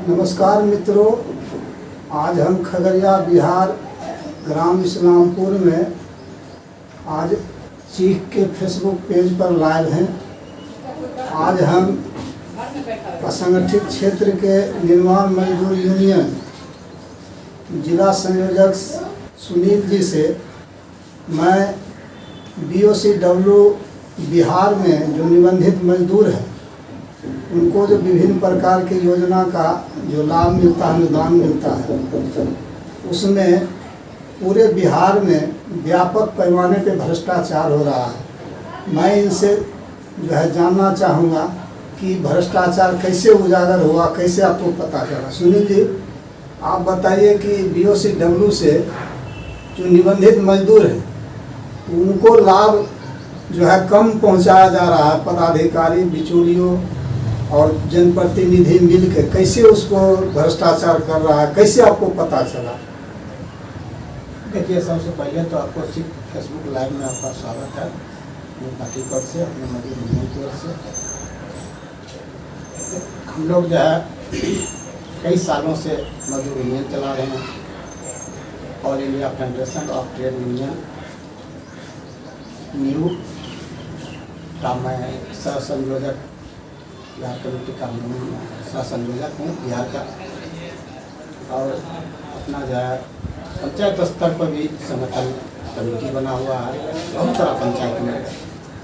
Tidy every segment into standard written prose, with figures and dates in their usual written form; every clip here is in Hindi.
नमस्कार मित्रों, आज हम खगड़िया बिहार ग्राम इस्लामपुर में आज चीख के फेसबुक पेज पर लाइव हैं। आज हम असंगठित क्षेत्र के निर्माण मजदूर यूनियन जिला संयोजक सुनील जी से मैं BOCW बिहार में जो निबंधित मजदूर हैं उनको जो विभिन्न प्रकार की योजना का जो लाभ मिलता है, अनुदान मिलता है, उसमें पूरे बिहार में व्यापक पैमाने पे भ्रष्टाचार हो रहा है। मैं इनसे जो है जानना चाहूँगा कि भ्रष्टाचार कैसे उजागर हुआ, कैसे आपको पता चला। सुनील जी, आप बताइए कि BOCW से जो निबंधित मजदूर हैं उनको लाभ जो है कम पहुंचाया जा रहा है, पदाधिकारी बिचौलियों और जनप्रतिनिधि मिलकर कैसे उसको भ्रष्टाचार कर रहा है, कैसे आपको पता चला? देखिए, सबसे पहले तो आपको फेसबुक लाइव में आपका स्वागत है अपनी पार्टी की ओर से, अपने मजदूर यूनियन की ओर से। हम लोग जो है कई सालों से मजदूर यूनियन चला रहे हैं, all India federation of trade union new का मैं सह संयोजक, बिहार कमेटी का सह संयोजक हूँ बिहार का। और अपना जो है पंचायत स्तर पर भी संगठन कमेटी बना हुआ है, बहुत सारा पंचायत में।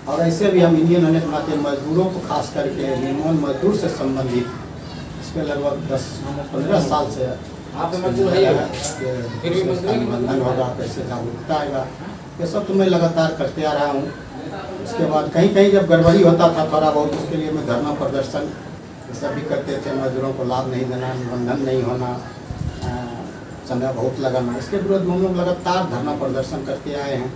और ऐसे भी हम इंडियन होने के नाते मजदूरों को खास करके निर्माण मजदूर से संबंधित इस पर लगभग 10-15 साल से निबंधन होगा, कैसे जागरूकता आएगा, ये सब तो मैं लगातार करते आ रहा हूँ। उसके बाद कहीं कहीं जब गड़बड़ी होता था थोड़ा बहुत, उसके लिए मैं धरना प्रदर्शन ये सब भी करते थे। मजदूरों को लाभ नहीं देना, निबंधन नहीं होना, समय बहुत लगाना, इसके विरोध में हम लोग लगातार धरना प्रदर्शन करते आए हैं।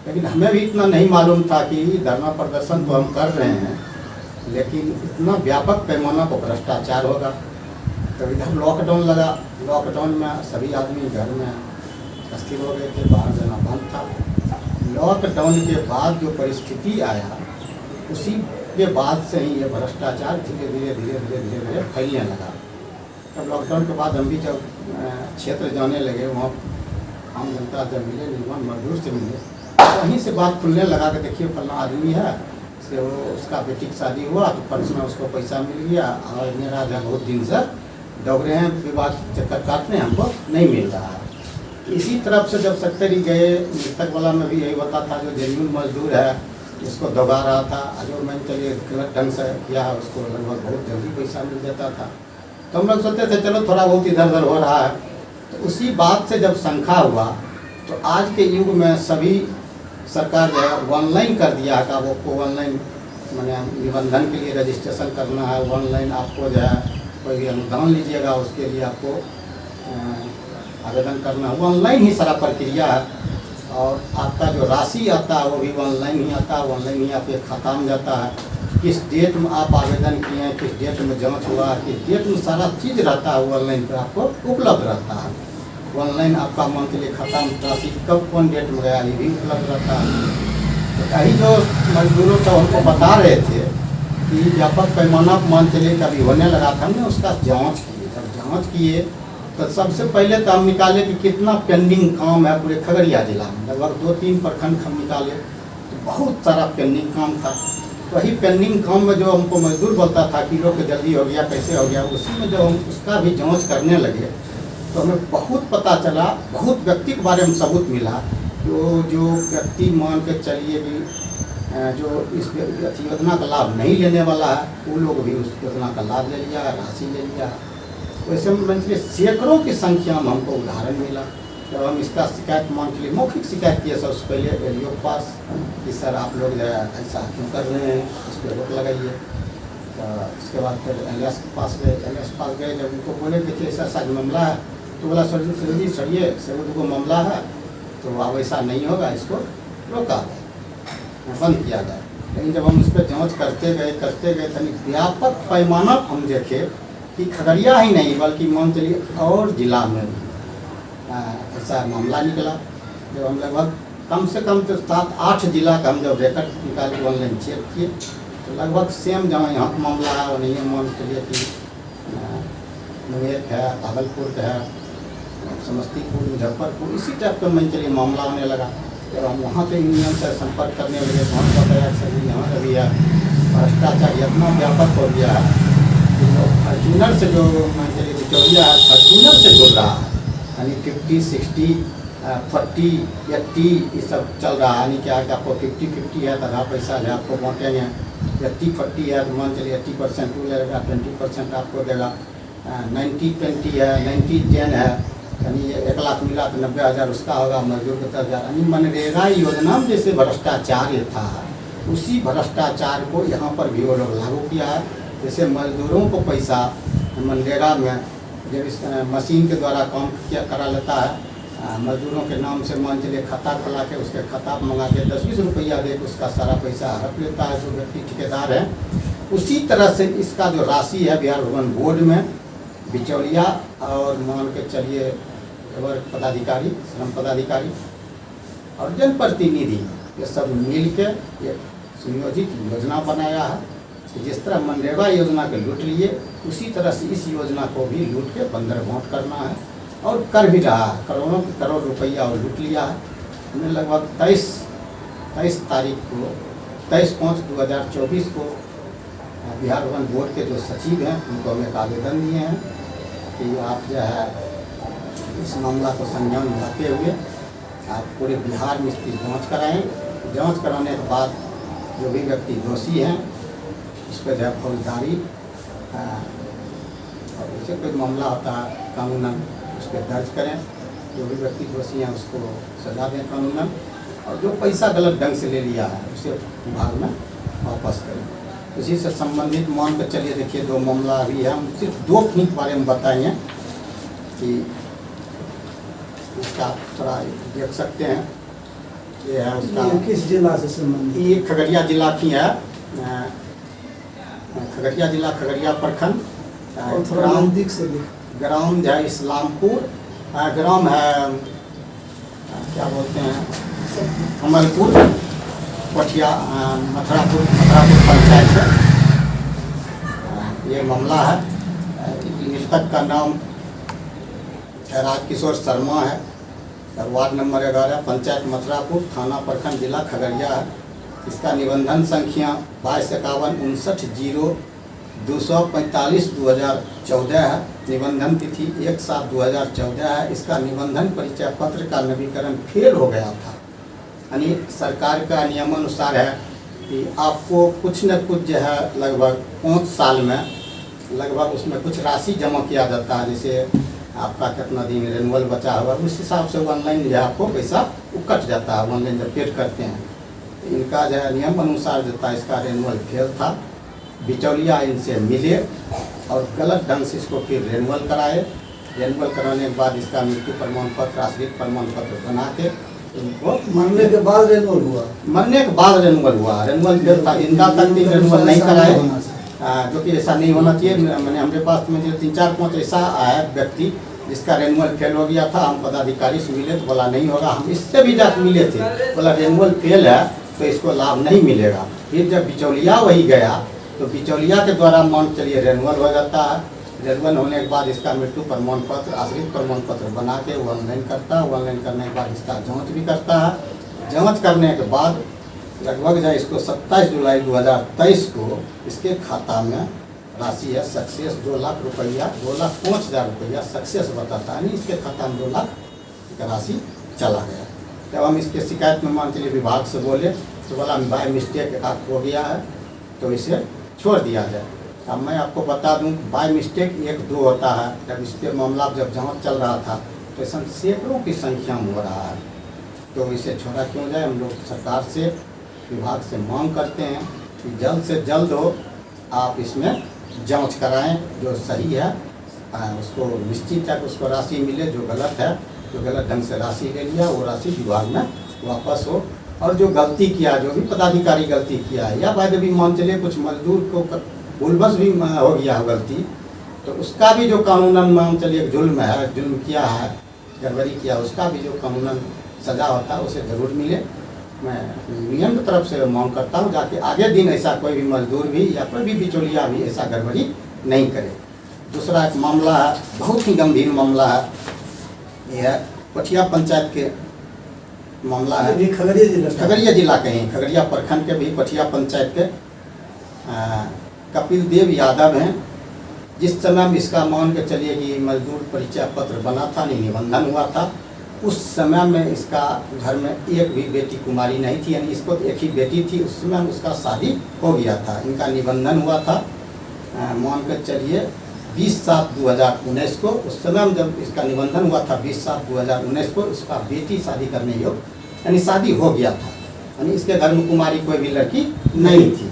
लेकिन हमें भी इतना नहीं मालूम था कि धरना प्रदर्शन तो हम कर रहे हैं लेकिन इतना व्यापक पैमाना पर भ्रष्टाचार होगा। तो इधर लॉकडाउन लगा, लॉकडाउन में सभी आदमी घर में स्थिर हो गए थे, बाहर जाना बंद था। लॉकडाउन के बाद जो परिस्थिति आया उसी के बाद से ही ये भ्रष्टाचार धीरे धीरे फैलने लगा। तब लॉकडाउन के बाद हम भी जब क्षेत्र जाने लगे, वहाँ आम जनता जब मिले, निर्माण मजदूर से मिले, तो वहीं से बात खुलने लगा कि देखिए फलना आदमी है, से वो उसका बेटी की शादी हुआ तो फर्ज में उसको पैसा मिल गया और मेरा जो बहुत दिन से दौड़ रहे हैं, विवाह चक्कर काटने हमको नहीं मिल रहा है। इसी तरफ से जब सेक्रेटरी गए, मृतक वाला में भी यही होता था, जो जेन्युइन मजदूर है उसको दबा रहा था, जो मैंने चलिए गलत ढंग से किया उसको लगभग बहुत जल्दी पैसा मिल जाता था। तो हम लोग सोचते थे चलो थोड़ा बहुत इधर उधर हो रहा है। तो उसी बात से जब शंका हुआ तो आज के युग में सभी सरकार जो है ऑनलाइन कर दिया है, वो को ऑनलाइन मैंने निबंधन के लिए रजिस्ट्रेशन करना है, ऑनलाइन आपको जो है कोई भी अनुदान लीजिएगा उसके लिए आपको आवेदन करना है, ऑनलाइन ही सारा प्रक्रिया है। और आपका जो राशि आता है वो भी ऑनलाइन ही आता है, ऑनलाइन ही आपके खाता में जाता है। किस डेट में आप आवेदन किए हैं, किस डेट में जांच हुआ, किस डेट में सारा चीज़ रहता है ऑनलाइन पर आपको उपलब्ध रहता है। ऑनलाइन आपका मंथली खाता में राशि कब कौन डेट में गया ये भी उपलब्ध रहता है। तो कहीं जो मजदूरों को हमको बता रहे थे कि व्यापक पैमाना मान चलिए कभी होने लगा था, हमने उसका जाँच किए। जब जाँच किए तो सबसे पहले तो हम निकाले कि कितना पेंडिंग काम है पूरे खगड़िया जिला में। लगभग 2-3 प्रखंड हम निकाले तो बहुत सारा पेंडिंग काम था। तो वही पेंडिंग काम में जो हमको मजदूर बोलता था कि लोग जल्दी हो गया, कैसे हो गया, उसी में जब हम उसका भी जांच करने लगे तो हमें बहुत पता चला, बहुत व्यक्ति के बारे में सबूत मिला। जो व्यक्ति मान के चलिए कि जो इस योजना का लाभ नहीं लेने वाला है वो लोग भी उस योजना का लाभ ले लिया, राशि ले लिया। वैसे मतलब सैकड़ों की संख्या में हमको उदाहरण मिला। जब हम इसका शिकायत मान के लिए मौखिक शिकायत किए सबसे पहले LDO के पास कि सर आप लोग जो है ऐसा क्यों कर रहे हैं, इस पर रोक लगाइए। तो उसके बाद फिर LS के पास गए, LS के पास गए, जब उनको बोले देखिए ऐसा मामला है तो बोला सर जी सरिए से वो मामला है तो अब ऐसा नहीं होगा, इसको रोका जाए, बंद किया जाए। लेकिन जब हम उस पर जाँच करते गए तो व्यापक पैमाना हम देखे कि खगड़िया ही नहीं बल्कि मान चलिए और जिला में भी ऐसा मामला निकला। जब हम लगभग कम से कम तो 7-8 जिला का हम जब रिकॉर्ड निकाले, ऑनलाइन चेक किए तो लगभग सेम जहाँ यहाँ का मामला है वो नहीं है। मान चलिए कि मुंगेर का है, भागलपुर का है, समस्तीपुर, मुजफ्फरपुर, इसी टाइप का मान चलिए मामला होने लगा। जब हम वहाँ के यूनियन से संपर्क करने लगे तो हम बताया सर यहाँ का भी है भ्रष्टाचार इतना व्यापक हो गया है कि लोग फॉर्चूनर से जो मान चलिए बिचौलिया है फॉर्चूनर से जुड़ रहा है, यानी 50, 60, 40, 80 ये सब चल रहा है। यानी क्या है कि आपको 50-50 है तो आधा पैसा है आपको बांटेंगे, 80-40 है तो मान चलिए 80% वो लेगा, 20% आपको देगा, 90-20 है, 90-10 है, यानी 1 लाख मिला तो 90,000 उसका होगा, मजदूर को 10,000। यानी मनरेगा योजना में जैसे भ्रष्टाचार था उसी भ्रष्टाचार को यहाँ पर भी वो लोग लागू किया है। जैसे मजदूरों को पैसा मनरेगा में जब इस मशीन के द्वारा काम किया करा लेता है, मजदूरों के नाम से मान चलिए खाता खुला के उसके खाता पर मंगा के 10-20 रुपया दे के उसका सारा पैसा हड़प लेता है जो व्यक्ति ठेकेदार है। उसी तरह से इसका जो राशि है बिहार भवन बोर्ड में बिचौलिया और मान के चलिए पदाधिकारी, श्रम पदाधिकारी और जनप्रतिनिधि ये सब मिल के एक सुनियोजित योजना बनाया है कि जिस तरह मनरेगा योजना के लूट लिए उसी तरह से इस योजना को भी लूट के बंदर भोंट करना है और कर भी रहा है। करोड़ों के करोड़ रुपया और लूट लिया है। हमने लगभग 23 तारीख को 23/5/2024 को बिहार भवन बोर्ड के जो सचिव हैं उनको हम एक आवेदन दिए हैं कि आप जो है इस मामला को संज्ञान में रखते हुए आप पूरे बिहार में इसकी जाँच कराएँ। जाँच कराने के बाद जो भी व्यक्ति दोषी हैं इस पर जो है फौजदारी और इससे कोई मामला होता है कानूनन उस पर दर्ज करें। जो भी व्यक्ति दोषी हैं उसको सजा दें कानूनन, और जो पैसा गलत ढंग से ले लिया है उसे विभाग में वापस करें। इसी से संबंधित मान कर चलिए देखिए 2 मामला अभी है, हम सिर्फ 2 के बारे में बताएंगे कि इसका थोड़ा देख सकते हैं। ये है उसका किस जिला से संबंधित? ये खगड़िया जिला की है, खगड़िया जिला खगड़िया प्रखंड, और थोड़ा नजदीक से ग्राम है इस्लामपुर, ग्राम है क्या बोलते हैं कमलपुर, पटिया मथुरापुर पंचायत है। ये मामला है। मृतक का नाम राजकिशोर शर्मा है और वार्ड नंबर 11 पंचायत मथुरापुर, थाना प्रखंड, जिला खगड़िया है। इसका निबंधन संख्या 2251-59-245/2014 है। निबंधन तिथि 1/7/2014 है। इसका निबंधन परिचय पत्र का नवीकरण फेल हो गया था। यानी सरकार का नियमानुसार है कि आपको कुछ न कुछ जो है लगभग 5 साल में लगभग उसमें कुछ राशि जमा किया जाता है। जैसे आपका कितना दिन रेनुअल बचा हुआ उस हिसाब से ऑनलाइन जो है आपको पैसा कट जाता है ऑनलाइन जब पेड करते हैं। इनका जो है नियम अनुसार जो था इसका रेनुअल फेल था। बिचौलिया इनसे मिले और गलत ढंग से इसको फिर रेनुअल कराए। रेनुअल कराने के बाद इसका मृत्यु प्रमाण पत्र, आश्रित प्रमाण पत्र बना के इनको मरने के बाद रेनुअल हुआ। मरने के बाद रेनुअल हुआ। रेनुअल फेल था, जिंदा तक भी रेनुअल नहीं कराए, जो कि ऐसा नहीं होना चाहिए। मैंने हमारे पास में 3-4-5 ऐसा आया व्यक्ति जिसका रेनुअल फेल हो गया था। हम पदाधिकारी से मिले तो बोला नहीं होगा। हम इससे भी जाकर मिले थे, बोला रेनुअल फेल है तो इसको लाभ नहीं मिलेगा। फिर जब बिचौलिया वही गया तो बिचौलिया के द्वारा मान चलिए रेनुअल हो जाता है। रेनुअल होने के बाद इसका मृत्यु प्रमाण पत्र, आश्रित प्रमाण पत्र बना के वो ऑनलाइन करता है। ऑनलाइन करने के बाद इसका जाँच भी करता है। जाँच करने के बाद लगभग जो इसको 27 जुलाई 2023 को इसके खाता में राशि है सक्सेस 2 लाख रुपया, 2,05,000 रुपया सक्सेस बताता है। इसके खाता में 2 लाख का राशि चला गया। जब हम इसके शिकायत में मान चलिए विभाग से बोले तो बोला बाय मिस्टेक आप हो गया है तो इसे छोड़ दिया जाए। अब मैं आपको बता दूं बाय मिस्टेक 1-2 होता है। जब इस पर मामला जब जाँच चल रहा था तो ऐसा सैकड़ों की संख्या में हो रहा है, तो इसे छोड़ा क्यों जाए। हम लोग सरकार से विभाग से मांग करते हैं कि जल्द से जल्द हो आप इसमें जांच कराएं। जो सही है उसको निश्चित है कि उसको राशि मिले, जो गलत है जो गलत ढंग से राशि ले लिया वो राशि विभाग में वापस हो। और जो गलती किया, जो भी पदाधिकारी गलती किया है या बाद भी मान चलिए कुछ मजदूर को भूलवश भी हो गया है गलती, तो उसका भी जो कानूनन मान चलिए जुल्म है, जुल्म किया है, गड़बड़ी किया, उसका भी जो कानूनन सजा होता है उसे ज़रूर मिले। मैं यूनियन की तरफ से मांग करता हूँ जाके आगे दिन ऐसा कोई भी मजदूर भी या कोई भी बिचौलिया भी ऐसा गड़बड़ी नहीं करे। दूसरा एक मामला है, बहुत ही गंभीर मामला है, यह है पटिया पंचायत के मामला है। ये भी खगड़िया जिला का? खगड़िया जिला के हैं, खगड़िया प्रखंड के भी पटिया पंचायत के कपिल देव यादव हैं। जिस समय में इसका मान के चलिए कि मजदूर परिचय पत्र बना था, नहीं निबंधन हुआ था, उस समय में इसका घर में एक भी बेटी कुमारी नहीं थी, यानी इसको एक ही बेटी थी। उस समय में उसका शादी हो गया था, इनका निबंधन हुआ था मान कर चलिए 20/7/2019 को। उस समय में जब इसका निबंधन हुआ था 20/7/2019 को, उसका बेटी शादी करने योग्य यानी शादी हो गया था, यानी इसके घर में कुमारी कोई भी लड़की नहीं थी।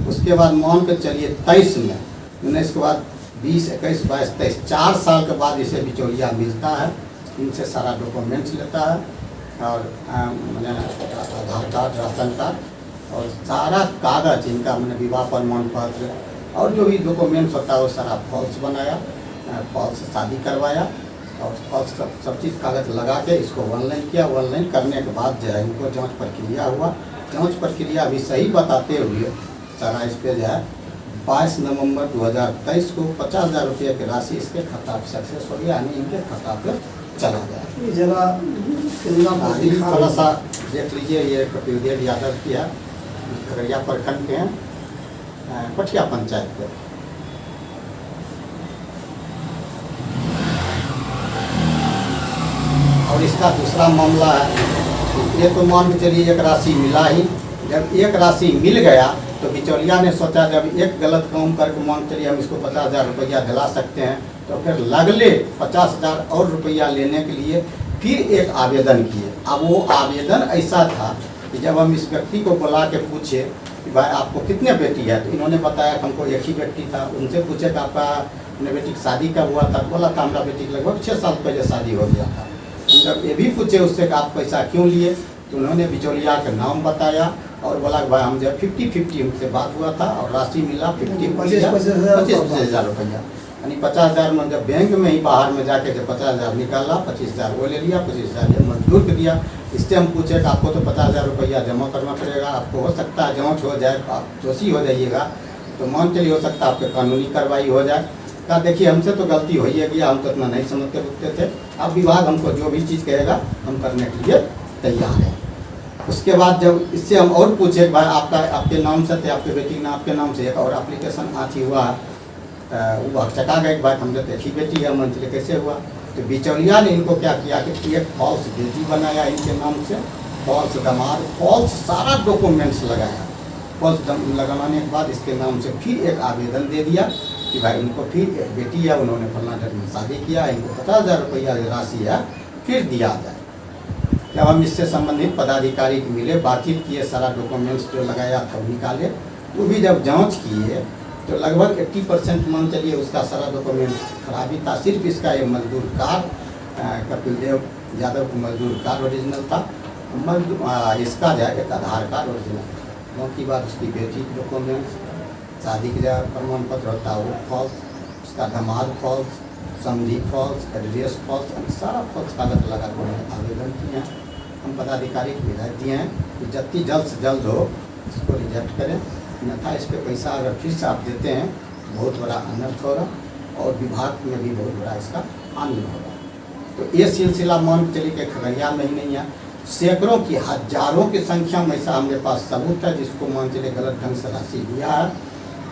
उसके बाद मान कर चलिए 23 में 19 के बाद 20, 21, 22, 23 4 साल के बाद इसे बिचौलिया मिलता है, इनसे सारा डॉक्यूमेंट्स लेता है और मैंने आधार कार्ड, राशन कार्ड और सारा कागज इनका मैंने विवाह प्रमाण पत्र और जो भी डॉक्यूमेंट्स होता है वो सारा फॉल्स बनाया, फॉल्स शादी करवाया और फॉल्स सब चीज़ कागज लगा के इसको ऑनलाइन किया। ऑनलाइन करने के बाद जो है इनको जांच प्रक्रिया हुआ। जांच प्रक्रिया भी सही बताते हुए सारा इस पर जो है 22 नवंबर 2023 को 50,000 रुपये की राशि इसके खाता पे सक्सेस हो गया, यानी इनके खाता पे चला गया। ये जरा थोड़ा सा देख लीजिए, ये कपिल देव यादव की है, खगड़िया प्रखंड के हैं, पटिया पंचायत के। और इसका दूसरा मामला है, ये तो मान के चलिए एक राशि मिला ही। जब एक राशि मिल गया तो बिचौलिया ने सोचा जब एक गलत काम करके मान के चलिए हम इसको 50,000 रुपया दिला सकते हैं, तो फिर लगले 50,000 और रुपया लेने के लिए फिर एक आवेदन किए। अब वो आवेदन ऐसा था कि जब हम इस व्यक्ति को बुला के पूछे कि भाई आपको कितने बेटी है, तो इन्होंने बताया कि हमको एक ही बेटी था। उनसे पूछे कि आपका अपने बेटी की शादी कब हुआ था, बोला था हमारा बेटी लगभग 6 साल पहले शादी हो गया था। जब ये भी पूछे उससे कि आप पैसा क्यों लिए, तो उन्होंने बिचौलिया का नाम बताया और बोला कि भाई हम जब 50-50 उनसे बात हुआ था और राशि मिला 25,000 रुपया, यानी 50,000 में जब बैंक में ही बाहर में जाके जब 50,000 निकाला, 25,000 वो ले लिया, 25,000 ये मजदूर को दिया। इससे हम पूछे कि आपको तो 50,000 रुपया जमा करना पड़ेगा, आपको हो सकता है जांच हो जाए, आप दोषी हो जाइएगा तो मान चलिए हो सकता है आपके कानूनी कार्रवाई हो जाए। कहा देखिए हमसे तो गलती हो ही गया, हम तो इतना नहीं समझते रुकते थे, अब विभाग हमको जो भी चीज़ कहेगा हम करने के लिए तैयार हैं। उसके बाद जब इससे हम और पूछे भाई आपके नाम से थे, आपके बेटी ने आपके नाम से एक और एप्लीकेशन आती हुआ वो हकचका गए भाई हमने तो एक ही बेटी है, मंथली कैसे हुआ। तो बिचौलिया ने इनको क्या किया कि एक फॉल्स बेटी बनाया इनके नाम से, फॉल्स दामाद, फॉल्स सारा डॉक्यूमेंट्स लगाया। फॉल्स लगाने के बाद इसके नाम से फिर एक आवेदन दे दिया कि भाई इनको फिर एक बेटी है, उन्होंने फलना जगह में शादी किया, इनको 50,000 रुपया राशि है फिर दिया जाए। जब हम इससे संबंधित पदाधिकारी को मिले, बातचीत किए, सारा डॉक्यूमेंट्स जो लगाया था वो निकाले, वो भी जब जांच किए तो लगभग 80% मान चलिए उसका सारा डॉक्यूमेंट्स खराबी था। सिर्फ इसका एक मजदूर कार्ड, कपिल देव यादव का मजदूर कार्ड ओरिजिनल था, इसका जो है एक आधार कार्ड ओरिजिनल था, बाकी बात उसकी बेटी के डॉक्यूमेंट्स, शादी का प्रमाण पत्र होता है वो फॉल्स, उसका दामाद फॉल्स, समझी फॉल्स, एड्रेस फॉल्स, सारा फॉल्स कागज लगा कर आवेदन किए हैं। हम पदाधिकारी को हिदायत दिए हैं कि जितनी जल्द से जल्द हो इसको रिजेक्ट करें, अन्यथा इस पर पैसा अगर फिर से आप देते हैं तो बहुत बड़ा अनर्थ होगा और विभाग में भी बहुत बड़ा इसका हानि होगा। तो ये सिलसिला मान के चलिए कि खगड़िया में ही नहीं है, सैकड़ों की हजारों की संख्या में ऐसा हमारे पास सबूत है जिसको मान चलिए गलत ढंग से राशि दिया है।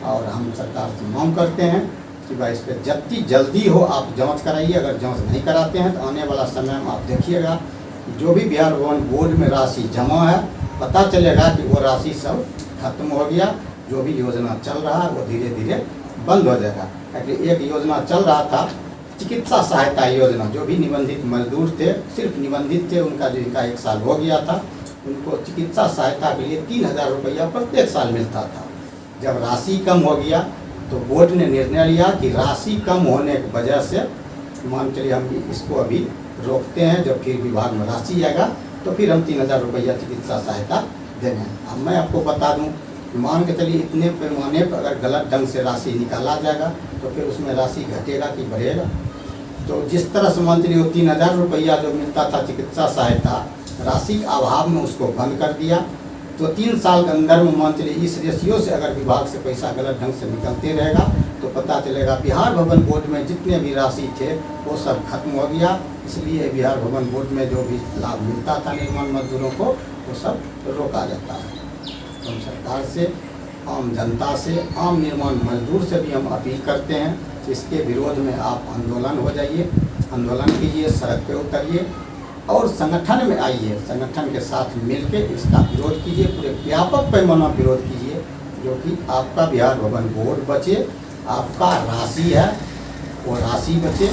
और हम सरकार से मांग करते हैं कि भाई इस पर जितनी जल्दी हो आप जांच कराइए। अगर जांच नहीं कराते हैं तो आने वाला समय में आप देखिएगा जो भी बिहार भवन बोर्ड में राशि जमा है पता चलेगा कि वो राशि सब खत्म हो गया, जो भी योजना चल रहा है वो धीरे धीरे बंद हो जाएगा। क्योंकि एक योजना चल रहा था चिकित्सा सहायता योजना, जो भी निबंधित मजदूर थे, सिर्फ निबंधित थे, उनका जिनका 1 साल हो गया था, उनको चिकित्सा सहायता के लिए 3,000 रुपया प्रत्येक साल मिलता था। जब राशि कम हो गया तो बोर्ड ने निर्णय लिया कि राशि कम होने की वजह से मान चलिए हम इसको अभी रोकते हैं, जब फिर विभाग में राशि आएगा तो फिर हम 3,000 रुपया चिकित्सा सहायता देंगे। अब मैं आपको बता दूं, मान के चलिए इतने पैमाने पर अगर गलत ढंग से राशि निकाला जाएगा तो फिर उसमें राशि घटेगा कि बढ़ेगा। तो जिस तरह से मान चलिए 3,000 रुपया जो मिलता था चिकित्सा सहायता, राशि के अभाव में उसको बंद कर दिया। तो 3 साल के अंदर में मान चलिए इस रेशियो से अगर विभाग से पैसा गलत ढंग से निकलते रहेगा तो तो पता चलेगा बिहार भवन बोर्ड में जितने भी राशि थे वो सब खत्म हो गया। इसलिए बिहार भवन बोर्ड में जो भी लाभ मिलता था निर्माण मजदूरों को वो सब रोका जाता है। तो हम सरकार से, आम जनता से, आम निर्माण मजदूर से भी हम अपील करते हैं कि इसके विरोध में आप आंदोलन हो जाइए, आंदोलन कीजिए, सड़क पे उतरिए और संगठन में आइए, संगठन के साथ मिलकर इसका विरोध कीजिए, पूरे व्यापक पैमाना विरोध कीजिए, जो कि आपका बिहार भवन बोर्ड बचे, आपका राशि है वो राशि बचे,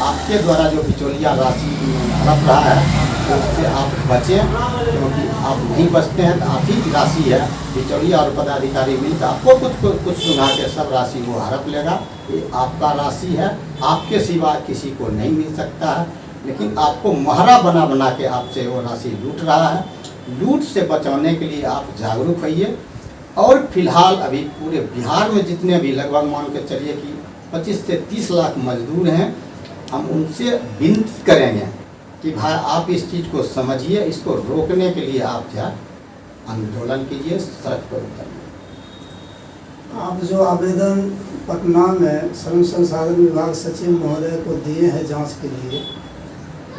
आपके द्वारा जो बिचौलिया राशि हड़प रहा है तो उससे आप बचें, क्योंकि आप नहीं बचते हैं तो आप ही राशि है, बिचौलिया और पदाधिकारी मिलकर आपको कुछ सुना के सब राशि वो हड़प लेगा। ये आपका राशि है, आपके सिवा किसी को नहीं मिल सकता है, लेकिन आपको महरा बना बना के आपसे वो राशि लूट रहा है। लूट से बचाने के लिए आप जागरूक होइए। और फिलहाल अभी पूरे बिहार में जितने भी लगभग मान के चलिए कि 25 से 30 लाख मजदूर हैं, हम उनसे विनती करेंगे कि भाई आप इस चीज़ को समझिए, इसको रोकने के लिए आप क्या आंदोलन कीजिए, सड़क पर उतरिए। आप जो आवेदन पटना में श्रम संसाधन विभाग सचिव महोदय को दिए हैं जांच के लिए,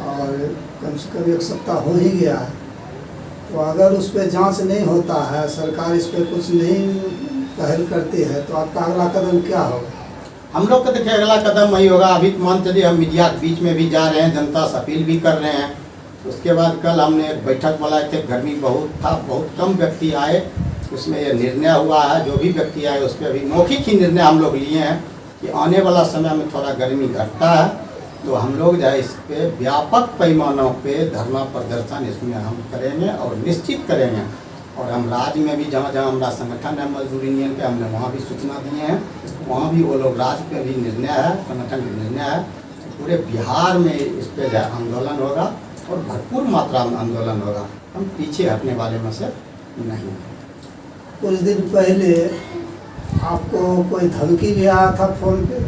और कम से कम 1 सप्ताह हो ही गया है, तो अगर उस पर जांच नहीं होता है, सरकार इस पर कुछ नहीं पहल करती है, तो आपका अगला कदम क्या होगा? हम लोग का देखिए अगला कदम वही होगा। अभी मान चलिए हम मीडिया के बीच में भी जा रहे हैं, जनता से अपील भी कर रहे हैं। उसके बाद कल हमने एक बैठक बुलाए थे, गर्मी बहुत था, बहुत कम व्यक्ति आए, उसमें यह निर्णय हुआ है, जो भी व्यक्ति आए उस पर अभी मौखिक ही निर्णय हम लोग लिए हैं कि आने वाला समय में थोड़ा गर्मी घटता है तो हम लोग जो है इस पर व्यापक पैमानों पे धरना प्रदर्शन इसमें हम करेंगे और निश्चित करेंगे। और हम राज्य में भी जहाँ जहाँ हमारा संगठन है मजदूर यूनियन के, हमने वहाँ भी सूचना दिए हैं, वहाँ भी वो लोग राज्य पे भी निर्णय है, संगठन का निर्णय है, पूरे बिहार में इस पर जो आंदोलन होगा और भरपूर मात्रा में आंदोलन होगा। हम पीछे हटने वाले में से नहीं हैं। कुछ दिन पहले आपको कोई धमकी भी आया था फ़ोन पे?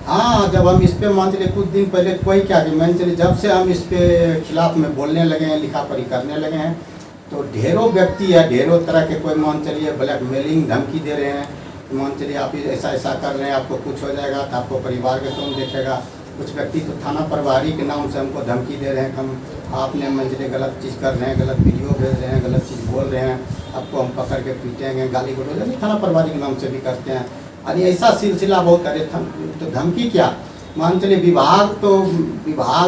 हाँ, जब हम इस पे मान चलिए कुछ दिन पहले कोई क्या कि मान चलिए जब से हम इस पे खिलाफ में बोलने लगे हैं, लिखा पढ़ी करने लगे हैं, तो ढेरों व्यक्ति है, ढेरों तरह के कोई मान चलिए ब्लैकमेलिंग धमकी दे रहे हैं, मान चलिए आप ऐसा ऐसा कर रहे हैं, आपको कुछ हो जाएगा तो आपको परिवार के कौन देखेगा। कुछ व्यक्ति तो थाना प्रभारी के नाम से हमको धमकी दे रहे हैं, हम आपने मान चलिए गलत चीज़ कर रहे हैं, गलत वीडियो भेज रहे हैं, गलत चीज़ बोल रहे हैं, आपको हम पकड़ के पीटेंगे, गाली गलौज यानी थाना प्रभारी के नाम से भी करते हैं। अरे ऐसा सिलसिला बहुत। अरे तो धमकी क्या, मान चलिए विभाग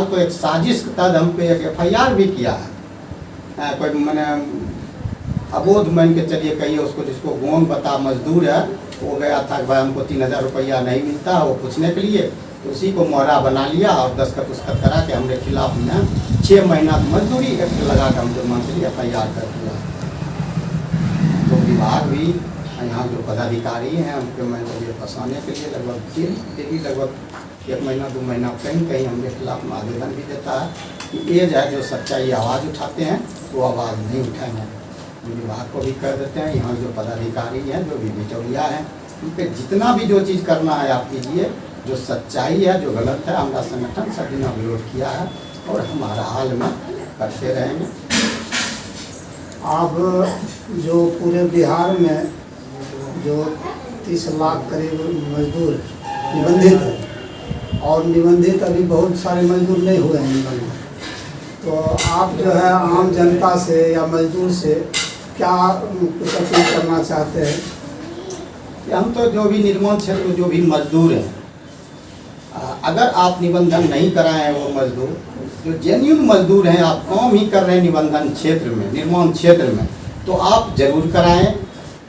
तो एक साजिश के तहत हम पे एक FIR भी किया है। कोई मैंने अबोध मान के चलिए कहिए उसको, जिसको गोंग बता मजदूर है, वो गया था कि भाई हमको 3000 रुपया नहीं मिलता, वो पूछने के लिए, तो उसी को मोहरा बना लिया और दस्तखत उसखत करा के हमारे खिलाफ में 6 महीना मजदूरी एक्ट लगा के हमको मान चलिए FIR कर दिया। तो विभाग भी यहाँ जो पदाधिकारी हैं हमको मान चलिए फंसाने के लिए लगभग 1 महीना 2 महीना कहीं हमारे खिलाफ में आवेदन भी देता है कि ये जो है जो सच्चाई आवाज़ उठाते हैं वो आवाज़ नहीं उठाएंगे। विभाग को भी कर देते हैं, यहाँ जो पदाधिकारी हैं, जो भी बिचौलिया हैं, उन पर जितना भी जो चीज़ करना है आप कीजिए, जो सच्चाई है, जो गलत है, हमारा संगठन सदिना विरोध किया है और हमारा हाल में करते रहेंगे। आप जो पूरे बिहार में जो 30 लाख करीब मजदूर निबंधित हैं, और निबंधित अभी बहुत सारे मजदूर नहीं हुए हैं निबंधित, तो आप जो है आम जनता से या मजदूर से क्या कुछ अपील करना चाहते हैं? हम तो जो भी निर्माण क्षेत्र में जो भी मजदूर हैं, अगर आप निबंधन नहीं कराए हैं, वो मजदूर जो जेन्युइन मजदूर हैं, आप काम ही कर रहे हैं निबंधन क्षेत्र में, निर्माण क्षेत्र में, तो आप जरूर कराएं।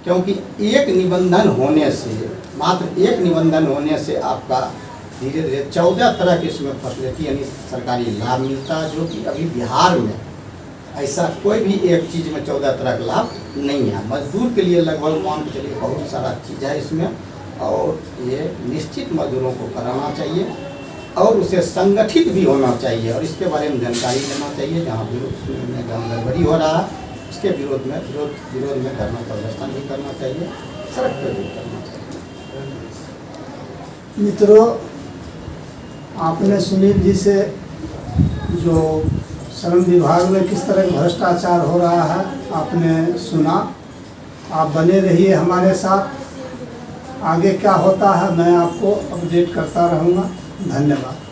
क्योंकि एक निबंधन होने से, मात्र एक निबंधन होने से आपका धीरे धीरे 14 तरह की इसमें फैसिलिटी यानी सरकारी लाभ मिलता है, जो कि अभी बिहार में ऐसा कोई भी एक चीज़ में 14 तरह का लाभ नहीं है। मजदूर के लिए लगभग मान के चलिए बहुत सारा चीज़ है इसमें, और ये निश्चित मजदूरों को कराना चाहिए और उसे संगठित भी होना चाहिए और इसके बारे में जानकारी लेना चाहिए। जहाँ गड़बड़ी हो रहा है उसके विरोध में धरना प्रदर्शन भी करना चाहिए, सड़क पर भी करना चाहिए। मित्रों, आपने सुनील जी से जो श्रम विभाग में किस तरह भ्रष्टाचार हो रहा है आपने सुना। आप बने रहिए हमारे साथ। आगे क्या होता है मैं आपको अपडेट करता रहूँगा। धन्यवाद।